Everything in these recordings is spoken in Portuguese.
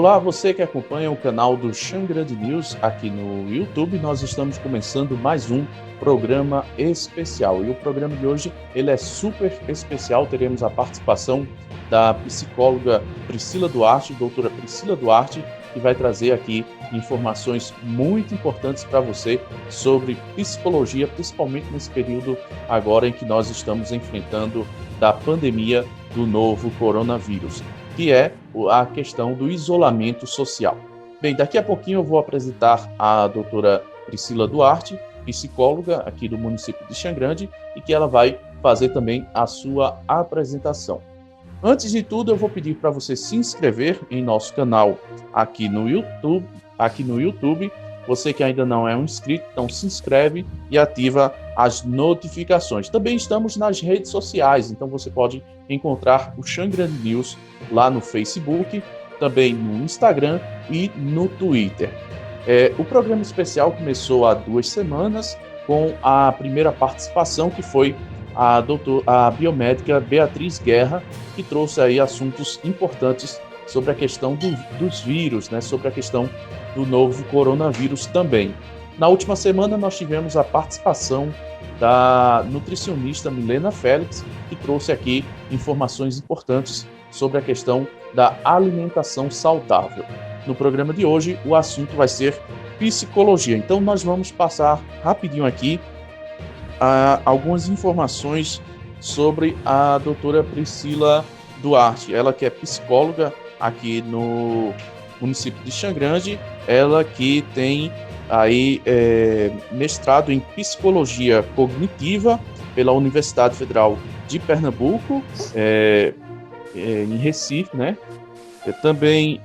Olá, você que acompanha o canal do Xangrande News aqui no YouTube. Nós estamos começando mais um programa especial. E o programa de hoje, ele é super especial. Teremos a participação da psicóloga Priscila Duarte, doutora Priscila Duarte, que vai trazer aqui informações muito importantes para você sobre psicologia, principalmente nesse período agora em que nós estamos enfrentando da pandemia do novo coronavírus, que é a questão do isolamento social. Bem, daqui a pouquinho eu vou apresentar a doutora Priscila Duarte, psicóloga aqui do município de Xangrande, e que ela vai fazer também a sua apresentação. Antes de tudo, eu vou pedir para você se inscrever em nosso canal aqui no YouTube. Você que ainda não é um inscrito, então se inscreve e ativa as notificações. Também estamos nas redes sociais, então você pode encontrar o Xangrande News lá no Facebook, também no Instagram e no Twitter. O programa especial começou há 2 semanas com a primeira participação, que foi a biomédica Beatriz Guerra, que trouxe aí assuntos importantes sobre a questão dos vírus, né, sobre a questão do novo coronavírus também. Na última semana nós tivemos a participação da nutricionista Milena Félix, que trouxe aqui informações importantes sobre a questão da alimentação saudável. No programa de hoje, o assunto vai ser psicologia. Então nós vamos passar rapidinho aqui algumas informações sobre a doutora Priscila Duarte. Ela que é psicóloga aqui no município de Xangrande, ela que tem aí mestrado em psicologia cognitiva pela Universidade Federal de Pernambuco, em Recife, né? Também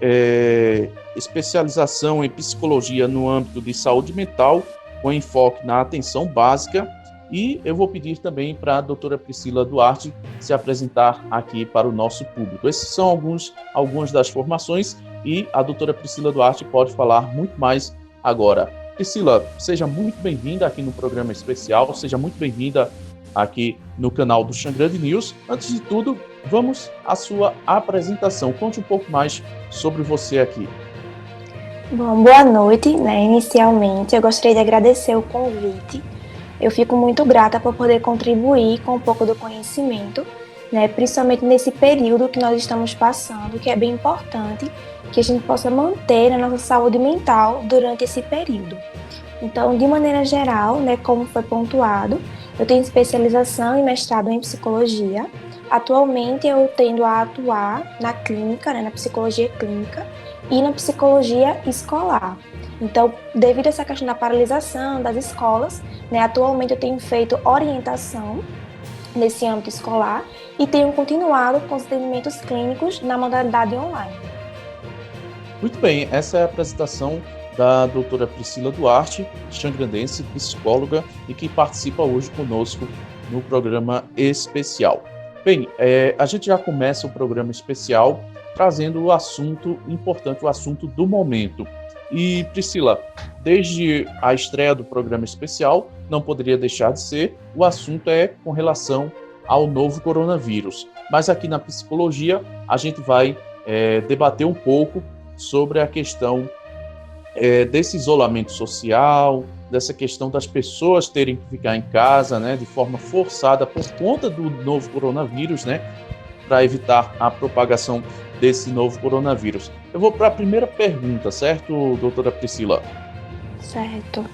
especialização em psicologia no âmbito de saúde mental, com enfoque na atenção básica. E eu vou pedir também para a doutora Priscila Duarte se apresentar aqui para o nosso público. Essas são algumas das formações e a doutora Priscila Duarte pode falar muito mais agora. Priscila, seja muito bem-vinda aqui no programa especial, seja muito bem-vinda aqui no canal do Xangrande News. Antes de tudo, vamos à sua apresentação. Conte um pouco mais sobre você aqui. Bom, boa noite, né? Inicialmente, eu gostaria de agradecer o convite. Eu fico muito grata por poder contribuir com um pouco do conhecimento, né? Principalmente nesse período que nós estamos passando, que é bem importante que a gente possa manter a nossa saúde mental durante esse período. Então, de maneira geral, né, como foi pontuado, eu tenho especialização e mestrado em psicologia. Atualmente, eu tendo a atuar na clínica, né, na psicologia clínica e na psicologia escolar. Então, devido a essa questão da paralisação das escolas, né, atualmente eu tenho feito orientação nesse âmbito escolar e tenho continuado com os atendimentos clínicos na modalidade online. Muito bem, essa é a apresentação da doutora Priscila Duarte, xangrandense, psicóloga, e que participa hoje conosco no programa especial. Bem, a gente já começa o programa especial trazendo o assunto importante, o assunto do momento. E, Priscila, desde a estreia do programa especial, não poderia deixar de ser, o assunto é com relação ao novo coronavírus. Mas aqui na psicologia, a gente vai debater um pouco sobre a questão desse isolamento social, dessa questão das pessoas terem que ficar em casa, né, de forma forçada por conta do novo coronavírus, né, para evitar a propagação desse novo coronavírus. Eu vou para a primeira pergunta, certo, doutora Priscila? Certo.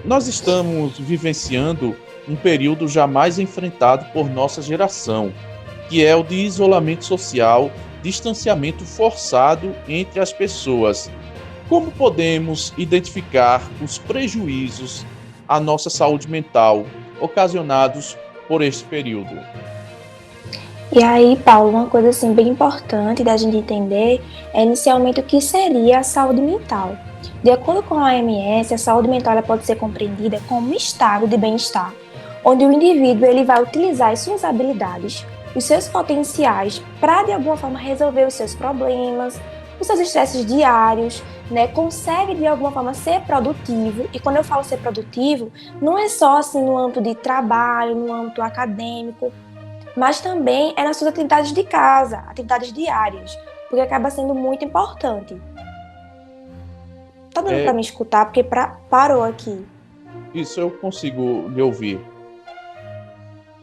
Nós estamos vivenciando um período jamais enfrentado por nossa geração, que é o de isolamento social, distanciamento forçado entre as pessoas. Como podemos identificar os prejuízos à nossa saúde mental ocasionados por este período? E aí, Paulo, uma coisa assim bem importante da gente entender é inicialmente o que seria a saúde mental. De acordo com a OMS, a saúde mental ela pode ser compreendida como um estado de bem-estar, onde o indivíduo ele vai utilizar as suas habilidades, os seus potenciais para de alguma forma resolver os seus problemas, os seus estresses diários, né? Consegue de alguma forma ser produtivo. E quando eu falo ser produtivo, não é só assim no âmbito de trabalho, no âmbito acadêmico, mas também é nas suas atividades de casa, atividades diárias. porque acaba sendo muito importante. Tá dando para me escutar? Porque parou aqui. Isso, eu consigo lhe ouvir.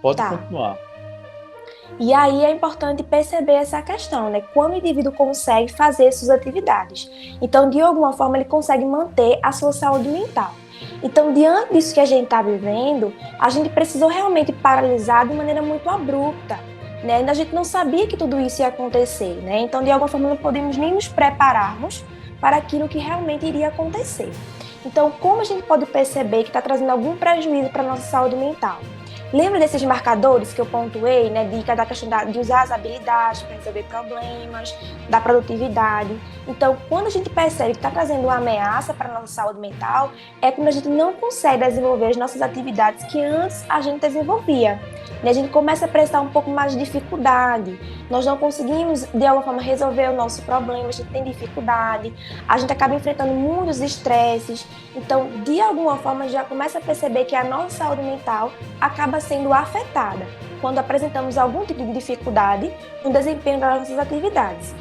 Pode Tá. continuar. E aí é importante perceber essa questão, né? Quando o indivíduo consegue fazer suas atividades. Então, de alguma forma, ele consegue manter a sua saúde mental. Então, diante disso que a gente está vivendo, a gente precisou realmente paralisar de maneira muito abrupta, né? A gente não sabia que tudo isso ia acontecer, né? Então, de alguma forma, não podemos nem nos prepararmos para aquilo que realmente iria acontecer. Então, como a gente pode perceber que está trazendo algum prejuízo para a nossa saúde mental? Lembra desses marcadores que eu pontuei, né, da questão de usar as habilidades para resolver problemas, da produtividade? Então, quando a gente percebe que está trazendo uma ameaça para a nossa saúde mental, é quando a gente não consegue desenvolver as nossas atividades que antes a gente desenvolvia. E a gente começa a prestar um pouco mais de dificuldade. Nós não conseguimos, de alguma forma, resolver o nosso problema, a gente tem dificuldade, a gente acaba enfrentando muitos estresses. Então, de alguma forma, a gente já começa a perceber que a nossa saúde mental acaba sendo afetada quando apresentamos algum tipo de dificuldade no desempenho das nossas atividades.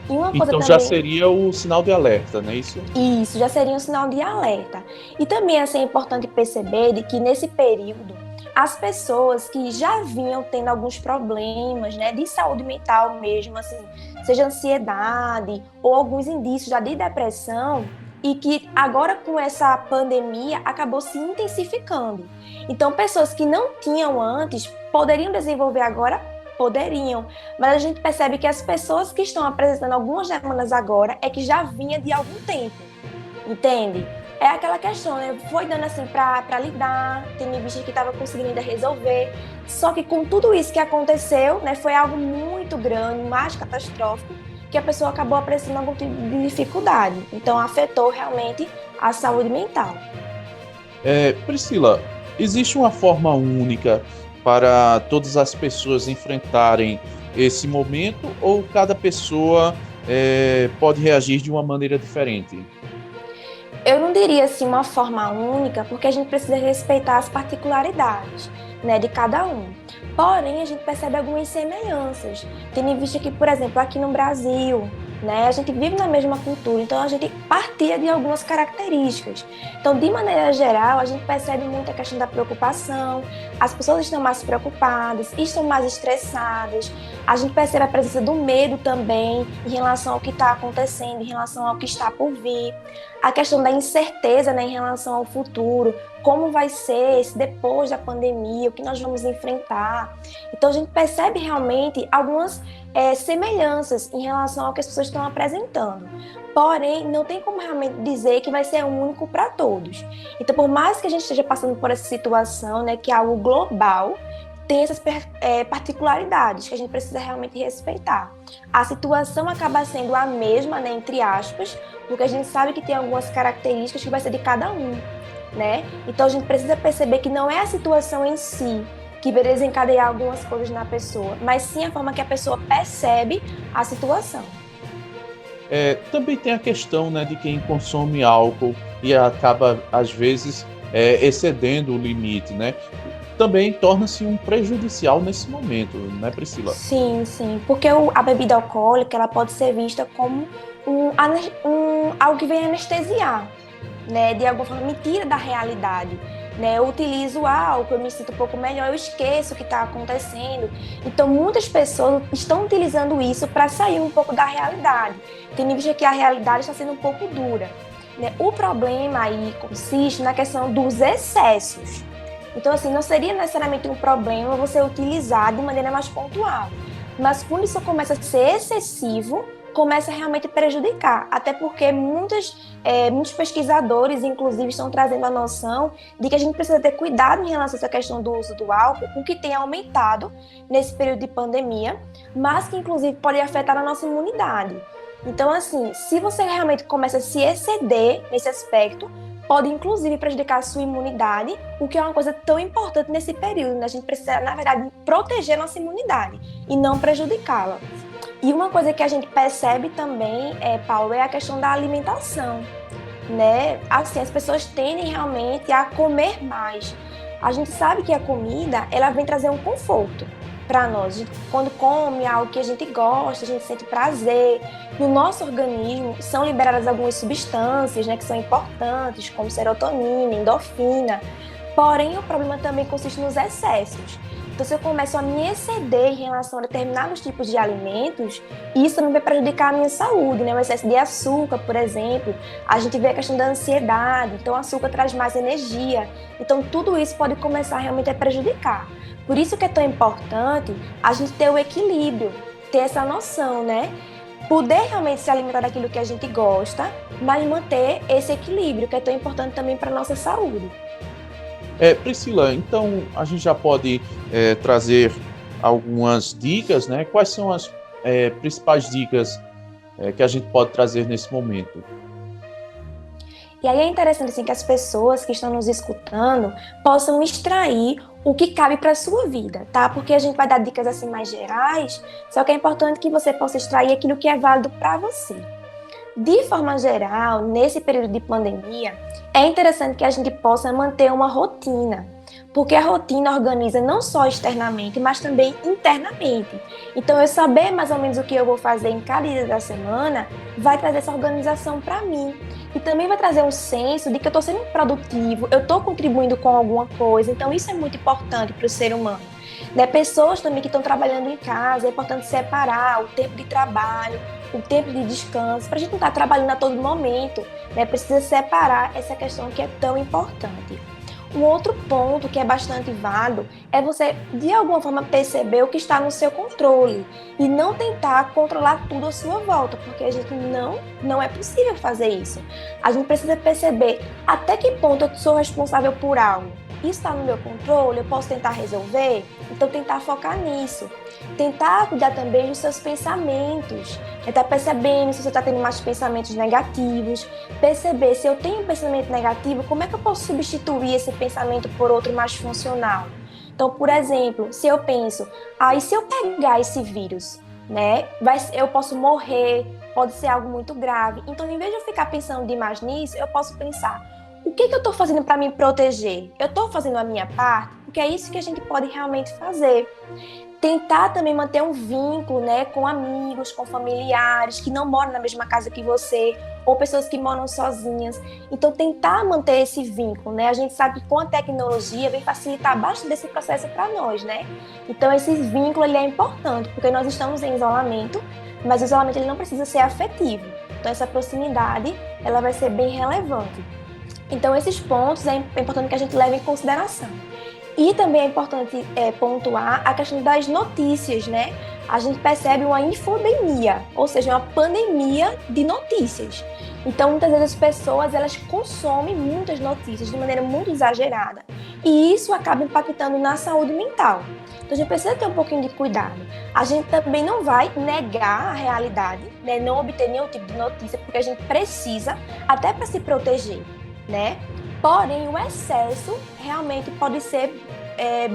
E uma coisa Então também... já seria o sinal de alerta, não é isso? Isso, já seria um sinal de alerta. E também assim, é importante perceber de que nesse período, as pessoas que já vinham tendo alguns problemas, né, de saúde mental mesmo, assim, seja ansiedade ou alguns indícios já de depressão, e que agora com essa pandemia acabou se intensificando. Então, pessoas que não tinham antes poderiam desenvolver agora? Poderiam, mas a gente percebe que as pessoas que estão apresentando algumas demandas agora é que já vinha de algum tempo, entende? É aquela questão, né? Foi dando assim para lidar, tem bicho que estava conseguindo ainda resolver, só que com tudo isso que aconteceu, né, foi algo muito grande, mais catastrófico, que a pessoa acabou apresentando algum tipo de dificuldade. Então, afetou realmente a saúde mental. Priscila, existe uma forma única para todas as pessoas enfrentarem esse momento ou cada pessoa pode reagir de uma maneira diferente? Eu não diria assim uma forma única, porque a gente precisa respeitar as particularidades, né, de cada um. Porém, a gente percebe algumas semelhanças. Tendo em vista que, por exemplo, aqui no Brasil, né, a gente vive na mesma cultura, então a gente partilha de algumas características. Então, de maneira geral, a gente percebe muito a questão da preocupação, as pessoas estão mais preocupadas, estão mais estressadas, a gente percebe a presença do medo também em relação ao que está acontecendo, em relação ao que está por vir, a questão da incerteza, né, em relação ao futuro, como vai ser depois da pandemia, o que nós vamos enfrentar. Então, a gente percebe realmente algumas semelhanças em relação ao que as pessoas estão apresentando. Porém, não tem como realmente dizer que vai ser único para todos. Então, por mais que a gente esteja passando por essa situação, né, que é algo global, tem essas particularidades que a gente precisa realmente respeitar. A situação acaba sendo a mesma, né, entre aspas, porque a gente sabe que tem algumas características que vai ser de cada um, né? Então a gente precisa perceber que não é a situação em si que vai desencadear algumas coisas na pessoa, mas sim a forma que a pessoa percebe a situação. Também tem a questão, né, de quem consome álcool e acaba, às vezes, excedendo o limite, né? Também torna-se um prejudicial nesse momento, né, Priscila? Sim, sim, porque a bebida alcoólica ela pode ser vista como algo que vem anestesiar, né? De alguma forma me tira da realidade. Né, eu utilizo álcool, eu me sinto um pouco melhor, eu esqueço o que está acontecendo. Então, muitas pessoas estão utilizando isso para sair um pouco da realidade. Tendo em vista que a realidade está sendo um pouco dura. Né? O problema aí consiste na questão dos excessos. Então, assim, não seria necessariamente um problema você utilizar de maneira mais pontual. Mas quando isso começa a ser excessivo, começa a realmente prejudicar, até porque muitos pesquisadores, inclusive, estão trazendo a noção de que a gente precisa ter cuidado em relação a essa questão do uso do álcool, o que tem aumentado nesse período de pandemia, mas que, inclusive, pode afetar a nossa imunidade. Então, assim, se você realmente começa a se exceder nesse aspecto, pode, inclusive, prejudicar a sua imunidade, o que é uma coisa tão importante nesse período, né? A gente precisa, na verdade, proteger a nossa imunidade e não prejudicá-la. E uma coisa que a gente percebe também, Paulo, é a questão da alimentação, né? Assim, as pessoas tendem realmente a comer mais. A gente sabe que a comida, ela vem trazer um conforto para nós. A gente, quando come algo que a gente gosta, a gente sente prazer. No nosso organismo são liberadas algumas substâncias, né, que são importantes, como serotonina, endorfina. Porém, o problema também consiste nos excessos. Então, se eu começo a me exceder em relação a determinados tipos de alimentos, isso também vai prejudicar a minha saúde, né? O excesso de açúcar, por exemplo, a gente vê a questão da ansiedade, então o açúcar traz mais energia. Então, tudo isso pode começar realmente a prejudicar. Por isso que é tão importante a gente ter o equilíbrio, ter essa noção, né? Poder realmente se alimentar daquilo que a gente gosta, mas manter esse equilíbrio, que é tão importante também para a nossa saúde. Priscila, então a gente já pode trazer algumas dicas, né? Quais são as principais dicas que a gente pode trazer nesse momento? E aí é interessante assim, que as pessoas que estão nos escutando possam extrair o que cabe para a sua vida, tá? Porque a gente vai dar dicas assim mais gerais, só que é importante que você possa extrair aquilo que é válido para você. De forma geral, nesse período de pandemia, é interessante que a gente possa manter uma rotina, porque a rotina organiza não só externamente, mas também internamente. Então, eu saber mais ou menos o que eu vou fazer em cada dia da semana vai trazer essa organização para mim. E também vai trazer um senso de que eu estou sendo produtivo, eu estou contribuindo com alguma coisa. Então, isso é muito importante para o ser humano. Né? Pessoas também que estão trabalhando em casa, é importante separar o tempo de trabalho, o tempo de descanso, para a gente não estar trabalhando a todo momento, né? Precisa separar essa questão que é tão importante. Um outro ponto que é bastante válido é você, de alguma forma, perceber o que está no seu controle e não tentar controlar tudo à sua volta, porque a gente não é possível fazer isso. A gente precisa perceber até que ponto eu sou responsável por algo. Isso está no meu controle, eu posso tentar resolver? Então, tentar focar nisso. Tentar cuidar também dos seus pensamentos. Estar percebendo se você está tendo mais pensamentos negativos. Perceber se eu tenho um pensamento negativo, como é que eu posso substituir esse pensamento por outro mais funcional? Então, por exemplo, se eu penso, e se eu pegar esse vírus, né, eu posso morrer, pode ser algo muito grave. Então, em vez de eu ficar pensando demais nisso, eu posso pensar, o que eu estou fazendo para me proteger? Eu estou fazendo a minha parte? Porque é isso que a gente pode realmente fazer. Tentar também manter um vínculo, né, com amigos, com familiares que não moram na mesma casa que você, ou pessoas que moram sozinhas. Então, tentar manter esse vínculo, né? A gente sabe que com a tecnologia vem facilitar bastante esse processo para nós, né? Então, esse vínculo ele é importante, porque nós estamos em isolamento, mas o isolamento ele não precisa ser afetivo. Então, essa proximidade, ela vai ser bem relevante. Então, esses pontos é importante que a gente leve em consideração. E também é importante pontuar a questão das notícias, né? A gente percebe uma infodemia, ou seja, uma pandemia de notícias. Então, muitas vezes as pessoas, elas consomem muitas notícias de maneira muito exagerada. E isso acaba impactando na saúde mental. Então, a gente precisa ter um pouquinho de cuidado. A gente também não vai negar a realidade, né? Não obter nenhum tipo de notícia, porque a gente precisa, até para se proteger, né? Porém, o excesso realmente pode ser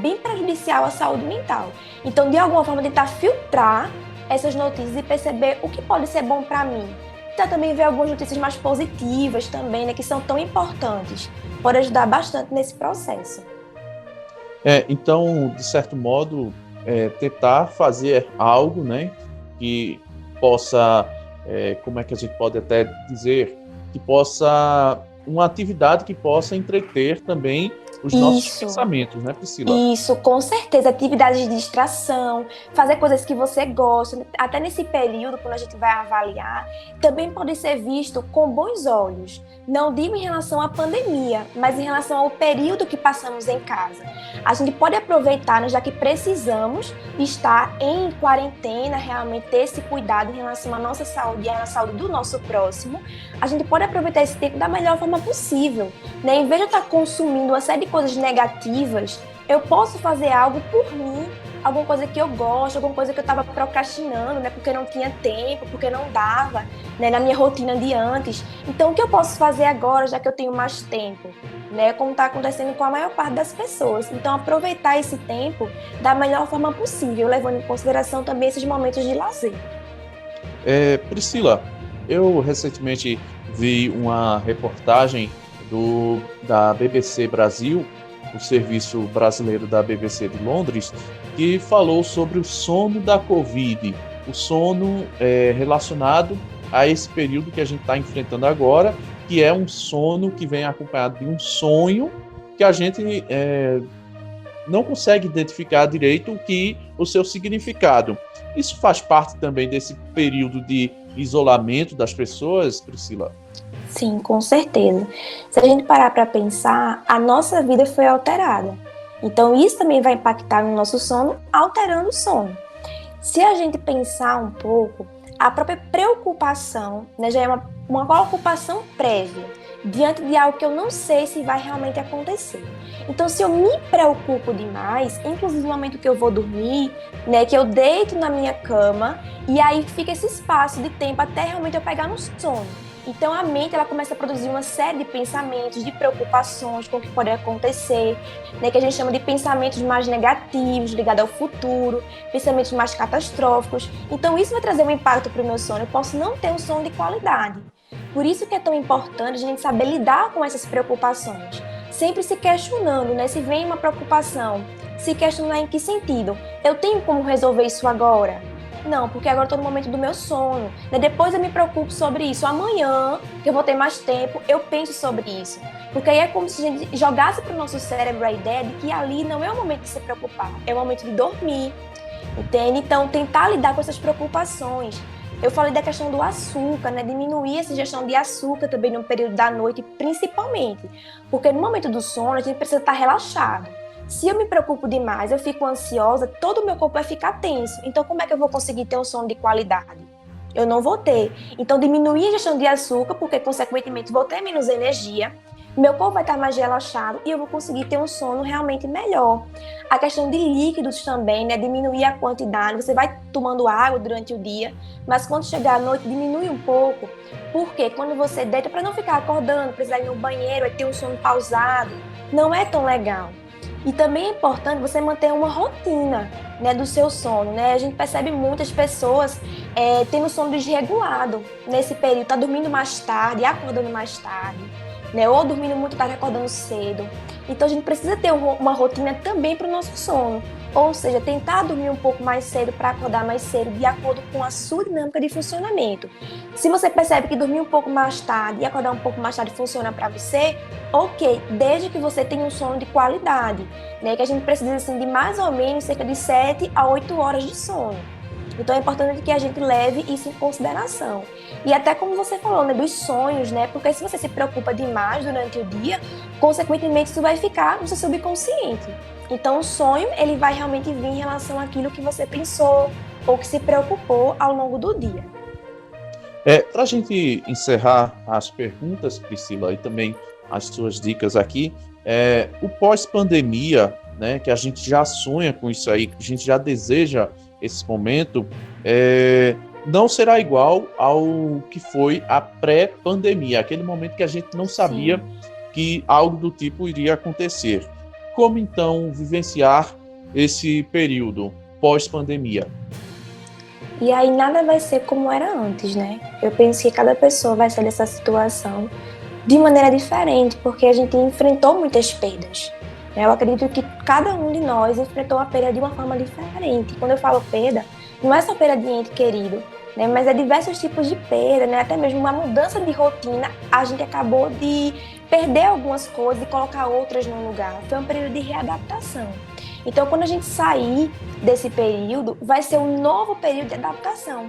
bem prejudicial à saúde mental. Então, de alguma forma, tentar filtrar essas notícias e perceber o que pode ser bom para mim. Tentar também ver algumas notícias mais positivas também, né, que são tão importantes. Pode ajudar bastante nesse processo. Então, de certo modo, tentar fazer algo, né, que possa, como é que a gente pode até dizer, que possa, uma atividade que possa entreter também os nossos pensamentos, né, Priscila? Isso, com certeza. Atividades de distração, fazer coisas que você gosta, até nesse período, quando a gente vai avaliar, também pode ser visto com bons olhos. Não digo em relação à pandemia, mas em relação ao período que passamos em casa. A gente pode aproveitar, já que precisamos estar em quarentena, realmente ter esse cuidado em relação à nossa saúde e à saúde do nosso próximo. A gente pode aproveitar esse tempo da melhor forma possível, né? Em vez de estar consumindo uma série de coisas negativas, eu posso fazer algo por mim, alguma coisa que eu gosto, alguma coisa que eu estava procrastinando, né, porque não tinha tempo, porque não dava, né, na minha rotina de antes. Então, o que eu posso fazer agora, já que eu tenho mais tempo, né, como está acontecendo com a maior parte das pessoas. Então, aproveitar esse tempo da melhor forma possível, levando em consideração também esses momentos de lazer. Priscila, eu recentemente vi uma reportagem da BBC Brasil o Serviço Brasileiro da BBC de Londres, que falou sobre o sono da Covid, o sono relacionado a esse período que a gente está enfrentando agora, que é um sono que vem acompanhado de um sonho que a gente não consegue identificar direito o seu significado. Isso faz parte também desse período de isolamento das pessoas, Priscila? Sim, com certeza. Se a gente parar para pensar, a nossa vida foi alterada. Então, isso também vai impactar no nosso sono, alterando o sono. Se a gente pensar um pouco, a própria preocupação, né, já é uma ocupação prévia diante de algo que eu não sei se vai realmente acontecer. Então, se eu me preocupo demais, inclusive no momento que eu vou dormir, né, que eu deito na minha cama e aí fica esse espaço de tempo até realmente eu pegar no sono. Então, a mente ela começa a produzir uma série de pensamentos, de preocupações com o que pode acontecer, né, que a gente chama de pensamentos mais negativos, ligados ao futuro, pensamentos mais catastróficos. Então, isso vai trazer um impacto para o meu sono. Eu posso não ter um sono de qualidade. Por isso que é tão importante a gente saber lidar com essas preocupações. Sempre se questionando, né? Se vem uma preocupação, se questionar em que sentido? Eu tenho como resolver isso agora? Não, porque agora estou no momento do meu sono. Né? Depois eu me preocupo sobre isso. Amanhã, que eu vou ter mais tempo, eu penso sobre isso. Porque aí é como se a gente jogasse para o nosso cérebro a ideia de que ali não é o momento de se preocupar, é o momento de dormir. Entende? Então, tentar lidar com essas preocupações. Eu falei da questão do açúcar, né? Diminuir essa ingestão de açúcar também no período da noite, principalmente. Porque no momento do sono, a gente precisa estar relaxado. Se eu me preocupo demais, eu fico ansiosa, todo o meu corpo vai ficar tenso. Então, como é que eu vou conseguir ter um sono de qualidade? Eu não vou ter. Então, diminuir a ingestão de açúcar, porque, consequentemente, vou ter menos energia. Meu corpo vai estar mais relaxado e eu vou conseguir ter um sono realmente melhor. A questão de líquidos também, né? Diminuir a quantidade. Você vai tomando água durante o dia, mas quando chegar à noite, diminui um pouco. Porque quando você deita, para não ficar acordando, precisar ir no banheiro, é ter um sono pausado, não é tão legal. E também é importante você manter uma rotina, né, do seu sono, né? A gente percebe muitas pessoas tendo sono desregulado nesse período, tá dormindo mais tarde, acordando mais tarde, né? Ou dormindo muito tarde, acordando cedo. Então a gente precisa ter uma rotina também para o nosso sono. Ou seja, tentar dormir um pouco mais cedo para acordar mais cedo, de acordo com a sua dinâmica de funcionamento. Se você percebe que dormir um pouco mais tarde e acordar um pouco mais tarde funciona para você, ok, desde que você tenha um sono de qualidade, né? Que a gente precisa assim, de mais ou menos cerca de 7 a 8 horas de sono. Então é importante que a gente leve isso em consideração. E até como você falou, né, dos sonhos, né? Porque se você se preocupa demais durante o dia, consequentemente isso vai ficar no seu subconsciente. Então o sonho, ele vai realmente vir em relação àquilo que você pensou ou que se preocupou ao longo do dia. Para a gente encerrar as perguntas, Priscila, e também as suas dicas aqui, o pós-pandemia, né, que a gente já sonha com isso aí, que a gente já deseja esse momento, não será igual ao que foi a pré-pandemia, aquele momento que a gente não sabia que algo do tipo iria acontecer. Como então vivenciar esse período pós-pandemia? E aí nada vai ser como era antes, né? Eu penso que cada pessoa vai sair dessa situação de maneira diferente, porque a gente enfrentou muitas perdas. Eu acredito que cada um de nós enfrentou a perda de uma forma diferente. Quando eu falo perda, não é só perda de ente querido, né? Mas é diversos tipos de perda, né? Até mesmo uma mudança de rotina, a gente acabou de perder algumas coisas e colocar outras no lugar. Foi um período de readaptação. Então, quando a gente sair desse período, vai ser um novo período de adaptação.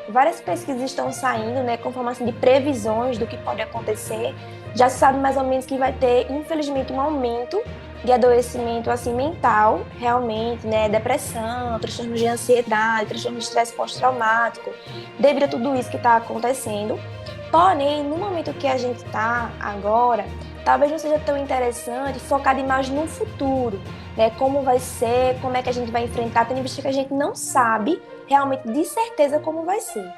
Várias pesquisas estão saindo, né, com formação de previsões do que pode acontecer. Já se sabe mais ou menos que vai ter, infelizmente, um aumento de adoecimento assim, mental, realmente, né, depressão, transtorno de ansiedade, transtorno de estresse pós-traumático, devido a tudo isso que está acontecendo. Porém, no momento que a gente está agora, talvez não seja tão interessante focar demais no futuro, né? Como vai ser, como é que a gente vai enfrentar, tendo em vista que a gente não sabe realmente de certeza como vai ser.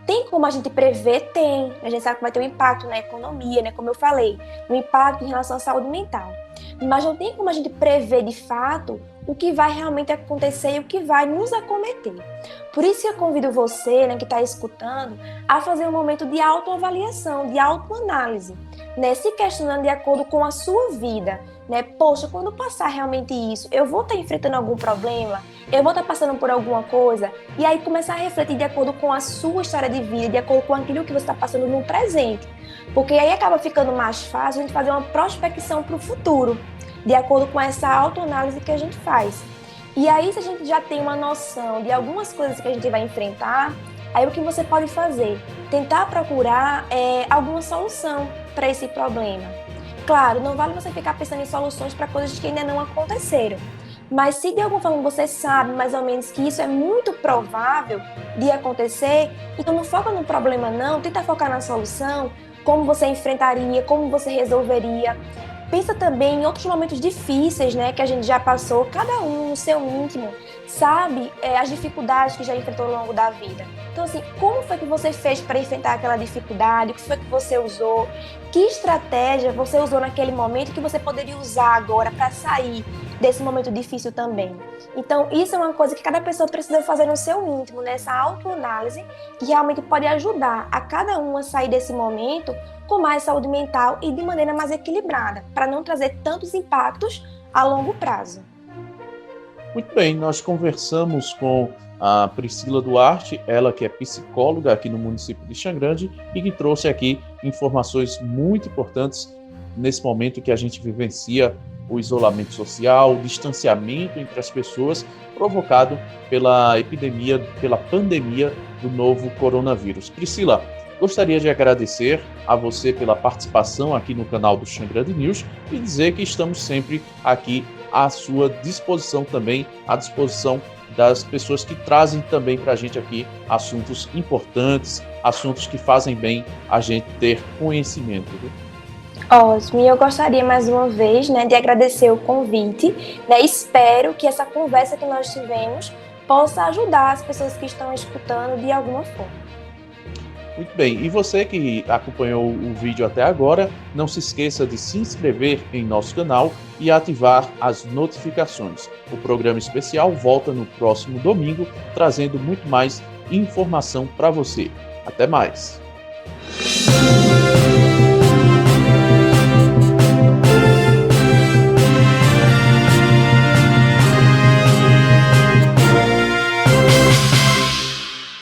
Tem como a gente prever? Tem. A gente sabe que vai ter um impacto na economia, né? Como eu falei, um impacto em relação à saúde mental. Mas não tem como a gente prever de fato o que vai realmente acontecer e o que vai nos acometer. Por isso que eu convido você, né, que está escutando, a fazer um momento de autoavaliação, de autoanálise. né, se questionando de acordo com a sua vida, né? Poxa, quando passar realmente isso, eu vou estar enfrentando algum problema? Eu vou estar passando por alguma coisa? E aí começar a refletir de acordo com a sua história de vida, de acordo com aquilo que você está passando no presente. Porque aí acaba ficando mais fácil a gente fazer uma prospecção para o futuro, de acordo com essa autoanálise que a gente faz. E aí, se a gente já tem uma noção de algumas coisas que a gente vai enfrentar, aí o que você pode fazer? Tentar procurar alguma solução para esse problema. Claro, não vale você ficar pensando em soluções para coisas que ainda não aconteceram. Mas se de alguma forma você sabe mais ou menos que isso é muito provável de acontecer, então não foca no problema não, tenta focar na solução, como você enfrentaria, como você resolveria. Pensa também em outros momentos difíceis, né, que a gente já passou, cada um no seu íntimo, sabe as dificuldades que já enfrentou ao longo da vida. Então, assim, como foi que você fez para enfrentar aquela dificuldade? O que foi que você usou? Que estratégia você usou naquele momento que você poderia usar agora para sair desse momento difícil também? Então, isso é uma coisa que cada pessoa precisa fazer no seu íntimo, nessa autoanálise, que realmente pode ajudar a cada um a sair desse momento com mais saúde mental e de maneira mais equilibrada, para não trazer tantos impactos a longo prazo. Muito bem, nós conversamos com a Priscila Duarte, ela que é psicóloga aqui no município de Xangrande e que trouxe aqui informações muito importantes nesse momento que a gente vivencia o isolamento social, o distanciamento entre as pessoas provocado pela epidemia, pela pandemia do novo coronavírus. Priscila, gostaria de agradecer a você pela participação aqui no canal do Xangrande News e dizer que estamos sempre aqui à sua disposição também, à disposição das pessoas que trazem também para a gente aqui assuntos importantes, assuntos que fazem bem a gente ter conhecimento. Viu? Ótimo, e eu gostaria mais uma vez, né, de agradecer o convite, né, espero que essa conversa que nós tivemos possa ajudar as pessoas que estão escutando de alguma forma. Muito bem, e você que acompanhou o vídeo até agora, não se esqueça de se inscrever em nosso canal e ativar as notificações. O programa especial volta no próximo domingo, trazendo muito mais informação para você. Até mais!